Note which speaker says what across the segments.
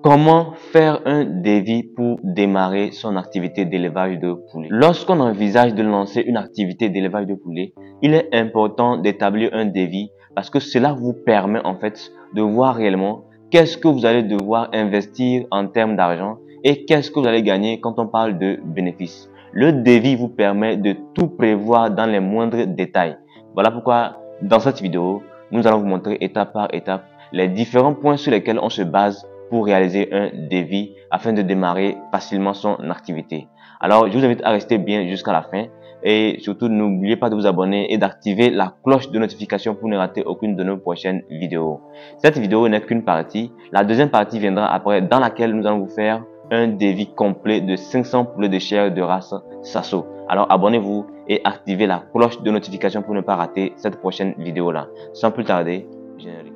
Speaker 1: Comment faire un devis pour démarrer son activité d'élevage de poulet? Lorsqu'on envisage de lancer une activité d'élevage de poulet, il est important d'établir un devis parce que cela vous permet en fait de voir réellement qu'est-ce que vous allez devoir investir en termes d'argent et qu'est-ce que vous allez gagner quand on parle de bénéfices. Le devis vous permet de tout prévoir dans les moindres détails. Voilà pourquoi dans cette vidéo, nous allons vous montrer étape par étape les différents points sur lesquels on se base pour réaliser un devis afin de démarrer facilement son activité. Alors, je vous invite à rester bien jusqu'à la fin et surtout n'oubliez pas de vous abonner et d'activer la cloche de notification pour ne rater aucune de nos prochaines vidéos. Cette vidéo n'est qu'une partie. La deuxième partie viendra après dans laquelle nous allons vous faire un devis complet de 500 poulets de chair de race Sasso. Alors, abonnez-vous et activez la cloche de notification pour ne pas rater cette prochaine vidéo-là. Sans plus tarder, générique.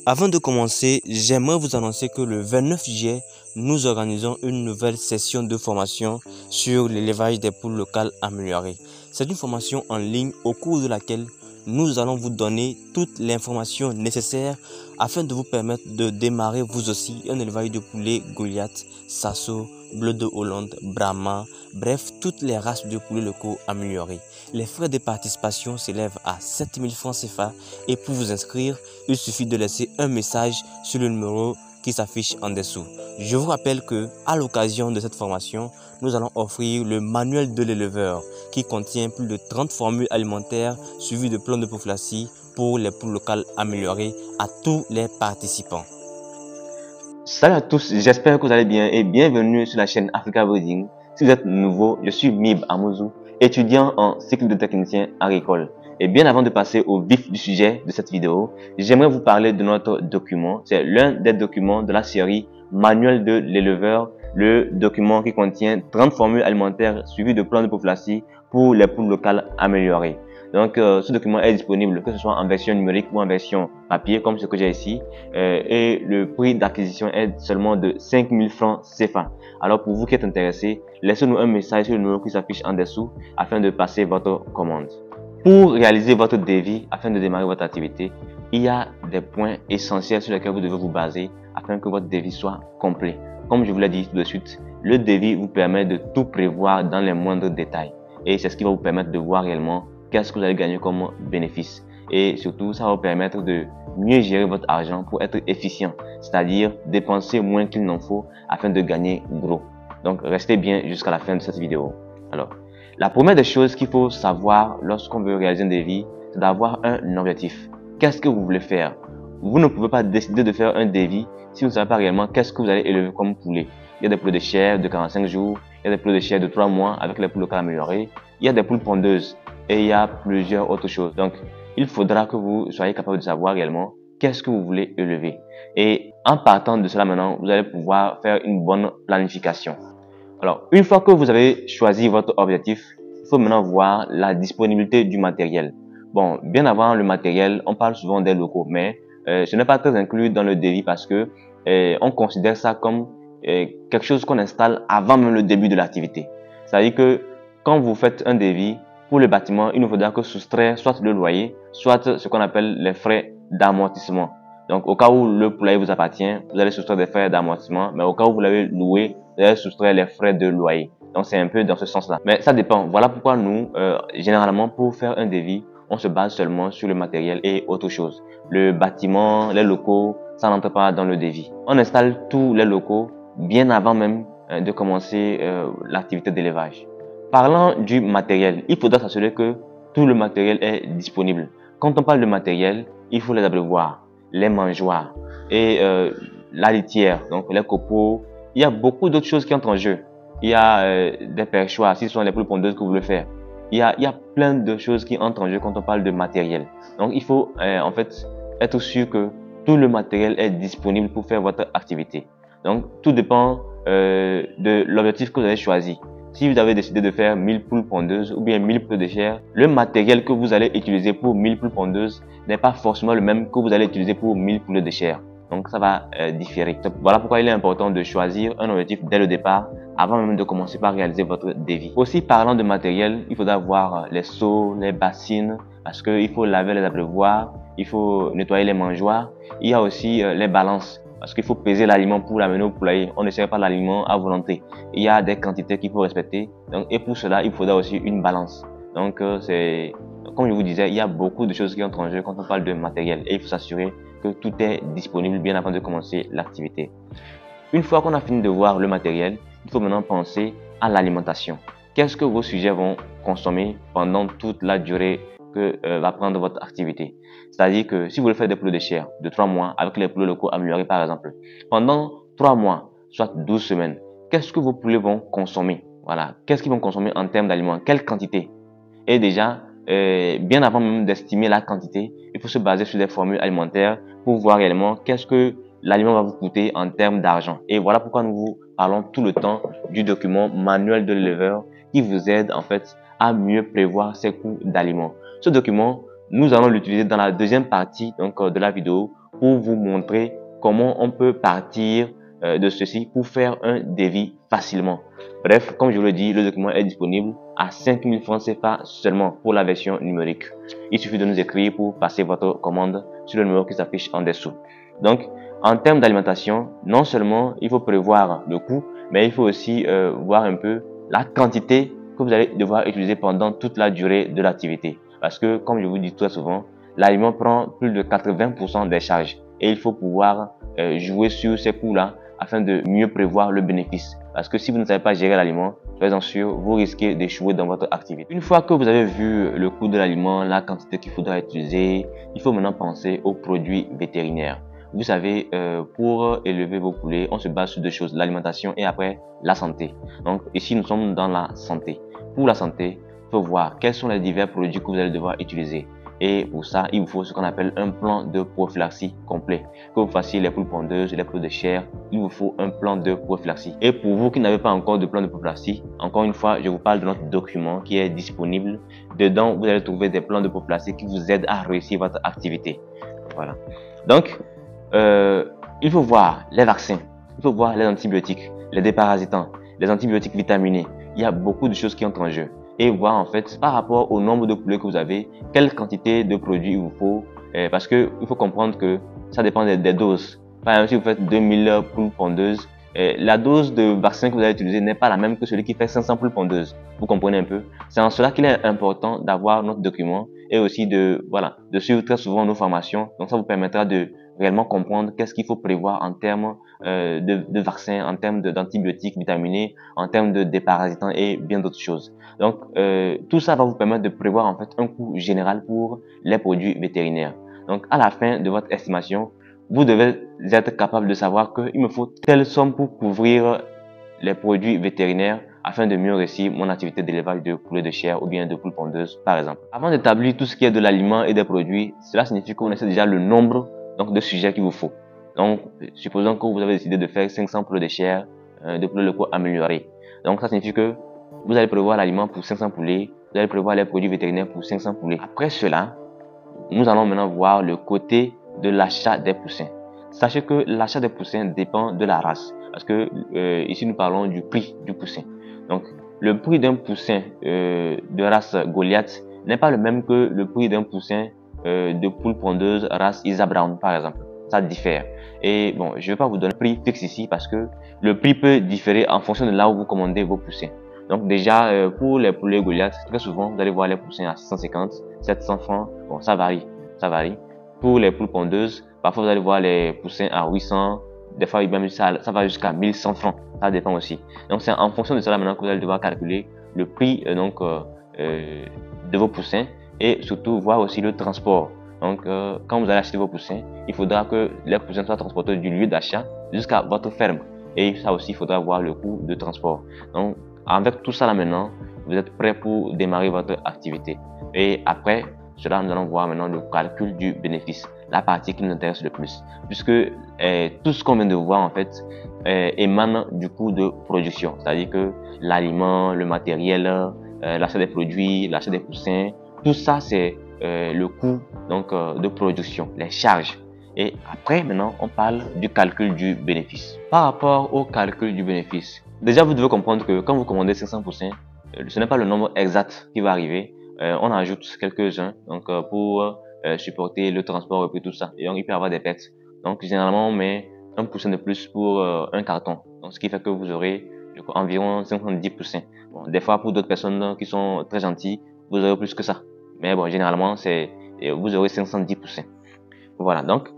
Speaker 2: Avant de commencer, j'aimerais vous annoncer que le 29 juillet, nous organisons une nouvelle session de formation sur l'élevage des poules locales améliorées. C'est une formation en ligne au cours de laquelle nous allons vous donner toute l'information nécessaire afin de vous permettre de démarrer vous aussi un élevage de poulets Goliath, Sasso, Bleu de Hollande, Brahma, bref, toutes les races de poulets locaux améliorés. Les frais de participation s'élèvent à 7 000 francs CFA et pour vous inscrire, il suffit de laisser un message sur le numéro qui s'affiche en dessous. Je vous rappelle que, à l'occasion de cette formation, nous allons offrir le manuel de l'éleveur qui contient plus de 30 formules alimentaires suivies de plans de prophylaxie pour les poules locales améliorées à tous les participants.
Speaker 1: Salut à tous, j'espère que vous allez bien et bienvenue sur la chaîne Africa Breeding. Si vous êtes nouveau, je suis Mib Amouzou, étudiant en cycle de technicien agricole. Et bien avant de passer au vif du sujet de cette vidéo, j'aimerais vous parler de notre document. C'est l'un des documents de la série Manuel de l'éleveur, le document qui contient 30 formules alimentaires suivies de plans de prophylaxie pour les poules locales améliorées. Donc, ce document est disponible que ce soit en version numérique ou en version papier, comme ce que j'ai ici. Et le prix d'acquisition est seulement de 5 000 francs CFA. Alors, pour vous qui êtes intéressés, laissez-nous un message sur le numéro qui s'affiche en dessous afin de passer votre commande. Pour réaliser votre devis, afin de démarrer votre activité, il y a des points essentiels sur lesquels vous devez vous baser afin que votre devis soit complet. Comme je vous l'ai dit tout de suite, le devis vous permet de tout prévoir dans les moindres détails. Et c'est ce qui va vous permettre de voir réellement qu'est-ce que vous allez gagner comme bénéfice. Et surtout, ça va vous permettre de mieux gérer votre argent pour être efficient, c'est-à-dire dépenser moins qu'il n'en faut afin de gagner gros. Donc, restez bien jusqu'à la fin de cette vidéo. Alors, la première des choses qu'il faut savoir lorsqu'on veut réaliser un devis, c'est d'avoir un objectif. Qu'est-ce que vous voulez faire? Vous ne pouvez pas décider de faire un devis si vous ne savez pas réellement qu'est-ce que vous allez élever comme poulet. Il y a des poulets de chair de 45 jours, il y a des poulets de chair de 3 mois avec les poules locales améliorées, il y a des poules pondeuses et il y a plusieurs autres choses. Donc, il faudra que vous soyez capable de savoir réellement qu'est-ce que vous voulez élever. Et en partant de cela maintenant, vous allez pouvoir faire une bonne planification. Alors, une fois que vous avez choisi votre objectif, il faut maintenant voir la disponibilité du matériel. Bon, bien avant le matériel, on parle souvent des locaux, mais ce n'est pas très inclus dans le devis parce que on considère ça comme quelque chose qu'on installe avant même le début de l'activité. C'est-à-dire que quand vous faites un devis, pour le bâtiment, il nous faudra que soustraire soit le loyer, soit ce qu'on appelle les frais d'amortissement. Donc, au cas où le poulailler vous appartient, vous allez soustraire des frais d'amortissement, mais au cas où vous l'avez loué, vous allez soustraire les frais de loyer. Donc, c'est un peu dans ce sens-là. Mais ça dépend. Voilà pourquoi nous, généralement, pour faire un devis, on se base seulement sur le matériel et autre chose. Le bâtiment, les locaux, ça n'entre pas dans le devis. On installe tous les locaux bien avant même de commencer l'activité d'élevage. Parlant du matériel, il faudra s'assurer que tout le matériel est disponible. Quand on parle de matériel, il faut les abreuvoirs, les mangeoires et la litière, donc les copeaux. Il y a beaucoup d'autres choses qui entrent en jeu. Il y a des perchoirs, si ce sont les poules pondeuses que vous voulez faire. Il y a plein de choses qui entrent en jeu quand on parle de matériel. Donc, il faut en fait être sûr que tout le matériel est disponible pour faire votre activité. Donc, tout dépend de l'objectif que vous avez choisi. Si vous avez décidé de faire 1000 poules pondeuses ou bien 1000 poules de chair, le matériel que vous allez utiliser pour 1000 poules pondeuses n'est pas forcément le même que vous allez utiliser pour 1000 poules de chair. Donc, ça va différer. Donc, voilà pourquoi il est important de choisir un objectif dès le départ avant même de commencer par réaliser votre devis. Aussi, parlant de matériel, il faudra voir les seaux, les bassines, parce qu'il faut laver les abreuvoirs, il faut nettoyer les mangeoires. Il y a aussi les balances, parce qu'il faut peser l'aliment pour l'amener au poulailler. On ne sert pas l'aliment à volonté. Il y a des quantités qu'il faut respecter. Donc, et pour cela, il faudra aussi une balance. Donc, comme je vous disais, il y a beaucoup de choses qui entrent en jeu quand on parle de matériel. Et il faut s'assurer que tout est disponible bien avant de commencer l'activité. Une fois qu'on a fini de voir le matériel, il faut maintenant penser à l'alimentation. Qu'est-ce que vos sujets vont consommer pendant toute la durée que va prendre votre activité? C'est-à-dire que si vous voulez faire des poules de chair de 3 mois avec les poulets locaux améliorés par exemple, pendant 3 mois, soit 12 semaines, qu'est-ce que vos poulets vont consommer? Voilà, qu'est-ce qu'ils vont consommer en termes d'aliments? Quelle quantité? Et déjà, bien avant même d'estimer la quantité, il faut se baser sur des formules alimentaires pour voir réellement qu'est-ce que l'aliment va vous coûter en termes d'argent. Et voilà pourquoi nous vous parlons tout le temps du document manuel de l'éleveur qui vous aide en fait à mieux prévoir ses coûts d'aliments. Ce document, nous allons l'utiliser dans la deuxième partie de la vidéo pour vous montrer comment on peut partir de ceci pour faire un devis facilement. Bref, comme je vous l'ai dit, le document est disponible à 5 000 francs CFA seulement pour la version numérique. Il suffit de nous écrire pour passer votre commande sur le numéro qui s'affiche en dessous. Donc, en termes d'alimentation, non seulement il faut prévoir le coût, mais il faut aussi voir un peu la quantité que vous allez devoir utiliser pendant toute la durée de l'activité. Parce que, comme je vous dis très souvent, l'aliment prend plus de 80% des charges et il faut pouvoir jouer sur ces coûts-là afin de mieux prévoir le bénéfice. Parce que si vous ne savez pas gérer l'aliment, soyez-en sûr, vous risquez d'échouer dans votre activité. Une fois que vous avez vu le coût de l'aliment, la quantité qu'il faudra utiliser, il faut maintenant penser aux produits vétérinaires. Vous savez, pour élever vos poulets, on se base sur deux choses, l'alimentation et après la santé. Donc ici, nous sommes dans la santé. Pour la santé, il faut voir quels sont les divers produits que vous allez devoir utiliser. Et pour ça, il vous faut ce qu'on appelle un plan de prophylaxie complet. Que vous fassiez les poules pondeuses, les poules de chair, il vous faut un plan de prophylaxie. Et pour vous qui n'avez pas encore de plan de prophylaxie, encore une fois, je vous parle de notre document qui est disponible. Dedans, vous allez trouver des plans de prophylaxie qui vous aident à réussir votre activité. Voilà. Donc, il faut voir les vaccins, il faut voir les antibiotiques, les déparasitants, les antibiotiques vitaminés. Il y a beaucoup de choses qui entrent en jeu. Et voir en fait par rapport au nombre de poulets que vous avez, quelle quantité de produits il vous faut, parce que il faut comprendre que ça dépend des doses. Par exemple, si vous faites 2000 poules pondeuses, la dose de vaccin que vous allez utiliser n'est pas la même que celui qui fait 500 poules pondeuses. Vous comprenez un peu? C'est en cela qu'il est important d'avoir notre document et aussi de suivre très souvent nos formations. Donc ça vous permettra de réellement comprendre qu'est-ce qu'il faut prévoir en termes de vaccins, en termes d'antibiotiques vitaminés, en termes de déparasitants et bien d'autres choses. Donc, tout ça va vous permettre de prévoir en fait un coût général pour les produits vétérinaires. Donc, à la fin de votre estimation, vous devez être capable de savoir qu'il me faut telle somme pour couvrir les produits vétérinaires afin de mieux réussir mon activité d'élevage de poulets de chair ou bien de poules pondeuses, par exemple. Avant d'établir tout ce qui est de l'aliment et des produits, cela signifie qu'on essaie déjà le nombre de sujets qu'il vous faut. Donc, supposons que vous avez décidé de faire 500 poulets de chair, de poulets locaux améliorés. Donc, ça signifie que vous allez prévoir l'aliment pour 500 poulets, vous allez prévoir les produits vétérinaires pour 500 poulets. Après cela, nous allons maintenant voir le côté de l'achat des poussins. Sachez que l'achat des poussins dépend de la race. Parce que ici, nous parlons du prix du poussin. Donc, le prix d'un poussin de race Goliath n'est pas le même que le prix d'un poussin de poule pondeuse race Isa Brown, par exemple. Ça diffère. Et bon, je ne vais pas vous donner un prix fixe ici parce que le prix peut différer en fonction de là où vous commandez vos poussins. Donc déjà, pour les poulets Goliath, très souvent, vous allez voir les poussins à 650, 700 francs. Bon, ça varie, ça varie. Pour les poules pondeuses, parfois vous allez voir les poussins à 800, des fois même ça va jusqu'à 1100 francs. Ça dépend aussi. Donc c'est en fonction de cela maintenant que vous allez devoir calculer le prix de vos poussins et surtout voir aussi le transport. Donc quand vous allez acheter vos poussins, il faudra que les poussins soient transportés du lieu d'achat jusqu'à votre ferme. Et ça aussi, il faudra voir le coût de transport. Donc avec tout ça là maintenant, vous êtes prêt pour démarrer votre activité. Et après cela, nous allons voir maintenant le calcul du bénéfice, la partie qui nous intéresse le plus, puisque tout ce qu'on vient de voir en fait émane du coût de production, c'est-à-dire que l'aliment, le matériel, l'achat des produits, l'achat des poussins, tout ça c'est le coût de production, les charges. Et après maintenant, on parle du calcul du bénéfice. Par rapport au calcul du bénéfice, Déjà, vous devez comprendre que quand vous commandez 500%, ce n'est pas le nombre exact qui va arriver. On ajoute quelques-uns donc pour supporter le transport et puis tout ça. Et donc, il peut y avoir des pertes. Donc, généralement, on met 1% de plus pour un carton. Donc, ce qui fait que vous aurez environ 510%. Bon, des fois, pour d'autres personnes qui sont très gentilles, vous aurez plus que ça. Mais bon, généralement, vous aurez 510%. Voilà. Donc,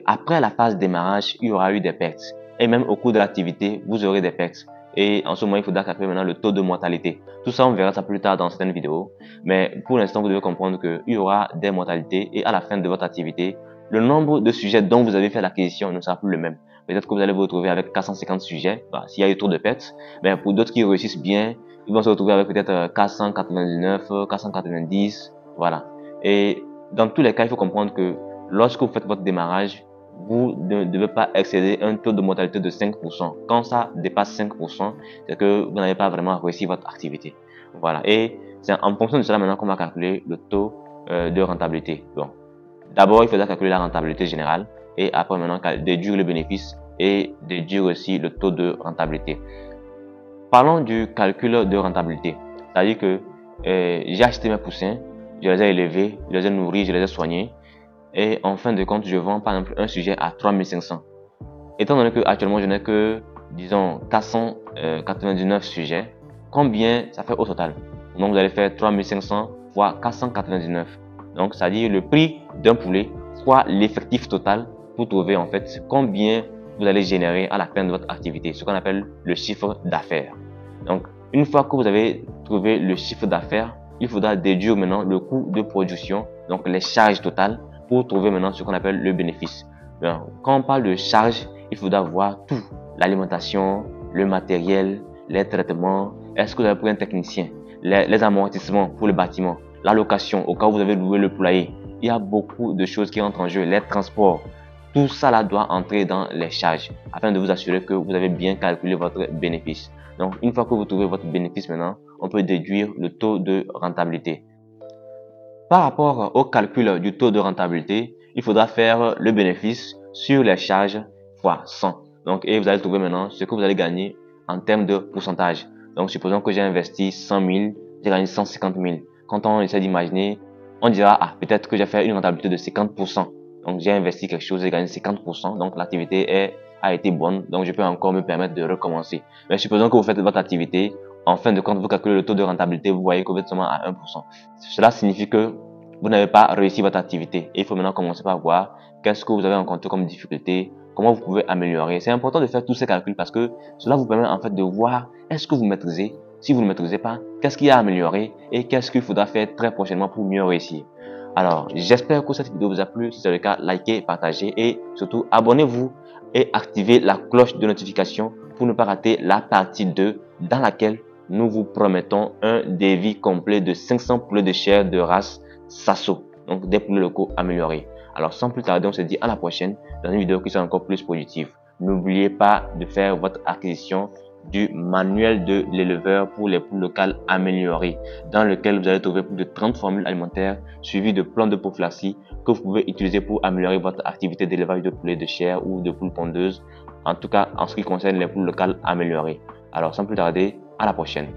Speaker 1: après la phase démarrage, il y aura eu des pertes. Et même au cours de l'activité, vous aurez des pertes. Et en ce moment, il faudra calculer maintenant le taux de mortalité. Tout ça, on verra ça plus tard dans certaines vidéos. Mais pour l'instant, vous devez comprendre qu'il y aura des mortalités et à la fin de votre activité, le nombre de sujets dont vous avez fait l'acquisition ne sera plus le même. Peut-être que vous allez vous retrouver avec 450 sujets, s'il y a eu trop de pertes. Mais pour d'autres qui réussissent bien, ils vont se retrouver avec peut-être 499, 490, voilà. Et dans tous les cas, il faut comprendre que lorsque vous faites votre démarrage, vous ne devez pas excéder un taux de mortalité de 5%. Quand ça dépasse 5%, c'est que vous n'avez pas vraiment réussi votre activité. Voilà. Et c'est en fonction de cela maintenant qu'on va calculer le taux de rentabilité. Bon. D'abord, il faudra calculer la rentabilité générale et après maintenant déduire le bénéfice et déduire aussi le taux de rentabilité. Parlons du calcul de rentabilité. C'est-à-dire que j'ai acheté mes poussins, je les ai élevés, je les ai nourris, je les ai soignés. Et en fin de compte, je vends par exemple un sujet à 3500. Étant donné que actuellement je n'ai que, disons, 499 sujets, combien ça fait au total? Donc vous allez faire 3500 fois 499. Donc c'est-à-dire le prix d'un poulet fois l'effectif total pour trouver en fait combien vous allez générer à la fin de votre activité, ce qu'on appelle le chiffre d'affaires. Donc une fois que vous avez trouvé le chiffre d'affaires, il faudra déduire maintenant le coût de production, donc les charges totales, pour trouver maintenant ce qu'on appelle le bénéfice. Quand on parle de charges, il faudra voir tout. L'alimentation, le matériel, les traitements, est-ce que vous avez pris un technicien, les amortissements pour le bâtiment, la location au cas où vous avez loué le poulailler. Il y a beaucoup de choses qui entrent en jeu, les transports. Tout ça là doit entrer dans les charges afin de vous assurer que vous avez bien calculé votre bénéfice. Donc, une fois que vous trouvez votre bénéfice maintenant, on peut déduire le taux de rentabilité. Par rapport au calcul du taux de rentabilité, il faudra faire le bénéfice sur les charges fois 100. Donc, et vous allez trouver maintenant ce que vous allez gagner en termes de pourcentage. Donc, supposons que j'ai investi 100 000, j'ai gagné 150 000. Quand on essaie d'imaginer, on dira, peut-être que j'ai fait une rentabilité de 50%. Donc, j'ai investi quelque chose, j'ai gagné 50%. Donc, l'activité a été bonne. Donc, je peux encore me permettre de recommencer. Mais supposons que vous faites votre activité. En fin de compte, vous calculez le taux de rentabilité, vous voyez que vous êtes seulement à 1%. Cela signifie que vous n'avez pas réussi votre activité. Et il faut maintenant commencer par voir qu'est-ce que vous avez rencontré comme difficulté, comment vous pouvez améliorer. C'est important de faire tous ces calculs parce que cela vous permet en fait de voir est-ce que vous maîtrisez. Si vous ne maîtrisez pas, qu'est-ce qu'il y a à améliorer et qu'est-ce qu'il faudra faire très prochainement pour mieux réussir. Alors, j'espère que cette vidéo vous a plu. Si c'est le cas, likez, partagez et surtout abonnez-vous et activez la cloche de notification pour ne pas rater la partie 2 dans laquelle nous vous promettons un devis complet de 500 poulets de chair de race Sasso, donc des poulets locaux améliorés. Alors sans plus tarder, on se dit à la prochaine dans une vidéo qui sera encore plus positive. N'oubliez pas de faire votre acquisition du manuel de l'éleveur pour les poules locales améliorées, dans lequel vous allez trouver plus de 30 formules alimentaires suivies de plans de prophylaxie que vous pouvez utiliser pour améliorer votre activité d'élevage de poulets de chair ou de poules pondeuses, en tout cas en ce qui concerne les poules locales améliorées. Alors sans plus tarder, à la prochaine.